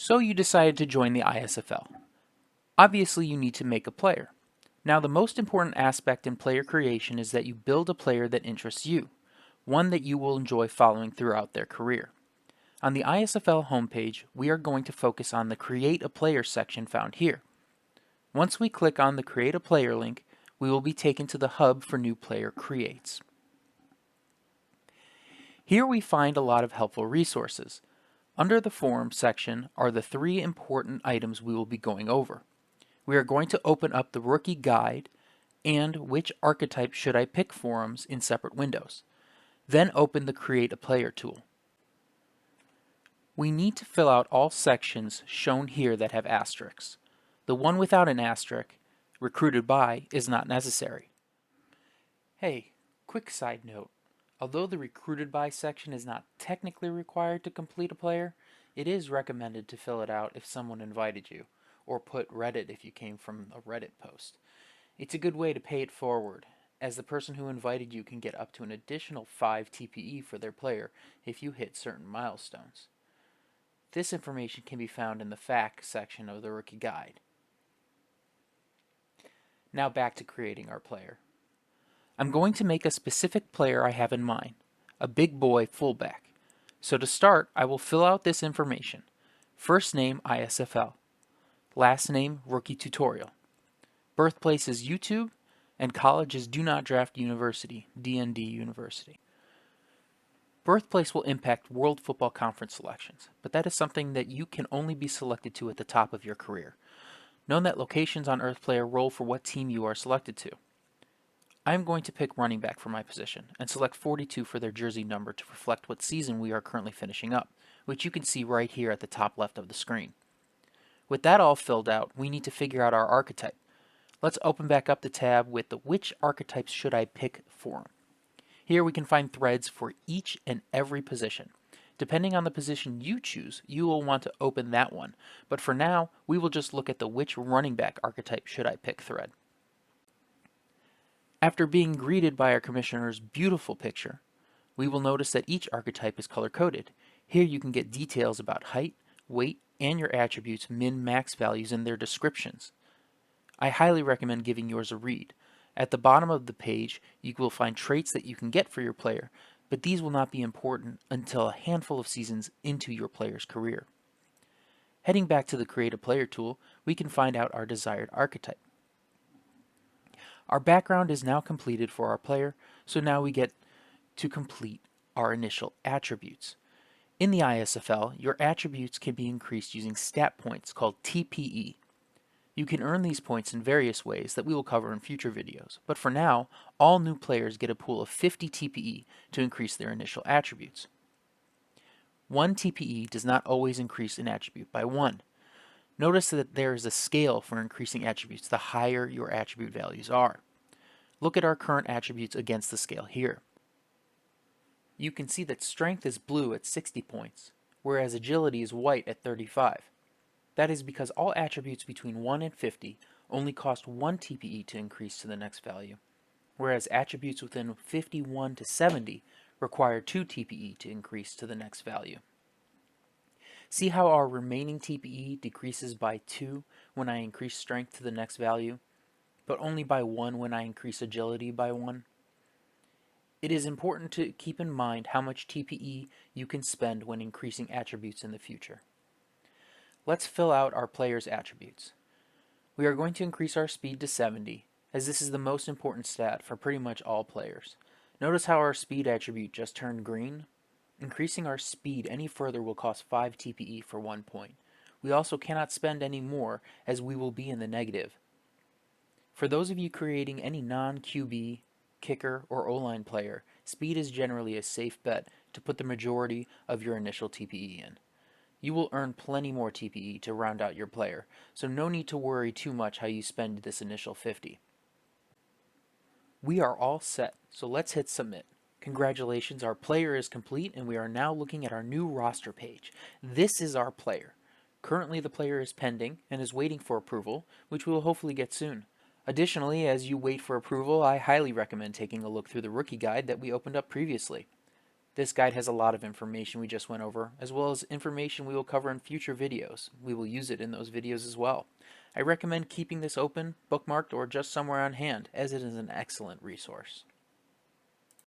So you decided to join the ISFL. Obviously, you need to make a player. Now, the most important aspect in player creation is that you build a player that interests you, one that you will enjoy following throughout their career. On the ISFL homepage, we are going to focus on the Create a Player section found here. Once we click on the Create a Player link, we will be taken to the hub for new player creates. Here we find a lot of helpful resources. Under the Forums section are the 3 important items we will be going over. We are going to open up the Rookie Guide and Which Archetype Should I Pick forums in separate windows. Then open the Create a Player tool. We need to fill out all sections shown here that have asterisks. The one without an asterisk, Recruited By, is not necessary. Hey, quick side note. Although the Recruited By section is not technically required to complete a player, it is recommended to fill it out if someone invited you, or put Reddit if you came from a Reddit post. It's a good way to pay it forward, as the person who invited you can get up to an additional 5 TPE for their player if you hit certain milestones. This information can be found in the Facts section of the Rookie Guide. Now back to creating our player. I'm going to make a specific player I have in mind, a big boy fullback. So to start, I will fill out this information. First name ISFL, last name Rookie Tutorial, birthplace is YouTube, and college is Do Not Draft University, DND University. Birthplace will impact World Football Conference selections, but that is something that you can only be selected to at the top of your career. Note that locations on Earth play a role for what team you are selected to. I am going to pick running back for my position and select 42 for their jersey number to reflect what season we are currently finishing up, which you can see right here at the top left of the screen. With that all filled out, we need to figure out our archetype. Let's open back up the tab with the Which Archetypes Should I Pick forum. Here we can find threads for each and every position. Depending on the position you choose, you will want to open that one, but for now, we will just look at the Which Running Back Archetype Should I Pick thread. After being greeted by our commissioner's beautiful picture, we will notice that each archetype is color-coded. Here you can get details about height, weight, and your attributes' min-max values in their descriptions. I highly recommend giving yours a read. At the bottom of the page, you will find traits that you can get for your player, but these will not be important until a handful of seasons into your player's career. Heading back to the Create a Player tool, we can find out our desired archetype. Our background is now completed for our player, so now we get to complete our initial attributes. In the ISFL, your attributes can be increased using stat points called TPE. You can earn these points in various ways that we will cover in future videos, but for now, all new players get a pool of 50 TPE to increase their initial attributes. 1 TPE does not always increase an attribute by 1. Notice that there is a scale for increasing attributes the higher your attribute values are. Look at our current attributes against the scale here. You can see that strength is blue at 60 points, whereas agility is white at 35. That is because all attributes between 1 and 50 only cost 1 TPE to increase to the next value, whereas attributes within 51 to 70 require 2 TPE to increase to the next value. See how our remaining TPE decreases by 2 when I increase strength to the next value, but only by 1 when I increase agility by 1? It is important to keep in mind how much TPE you can spend when increasing attributes in the future. Let's fill out our player's attributes. We are going to increase our speed to 70, as this is the most important stat for pretty much all players. Notice how our speed attribute just turned green? Increasing our speed any further will cost 5 TPE for 1 point. We also cannot spend any more as we will be in the negative. For those of you creating any non-QB, kicker, or O-line player, speed is generally a safe bet to put the majority of your initial TPE in. You will earn plenty more TPE to round out your player, so no need to worry too much how you spend this initial 50. We are all set, so let's hit submit. Congratulations, our player is complete and we are now looking at our new roster page. This is our player. Currently the player is pending and is waiting for approval, which we will hopefully get soon. Additionally, as you wait for approval, I highly recommend taking a look through the rookie guide that we opened up previously. This guide has a lot of information we just went over, as well as information we will cover in future videos. We will use it in those videos as well. I recommend keeping this open, bookmarked, or just somewhere on hand, as it is an excellent resource.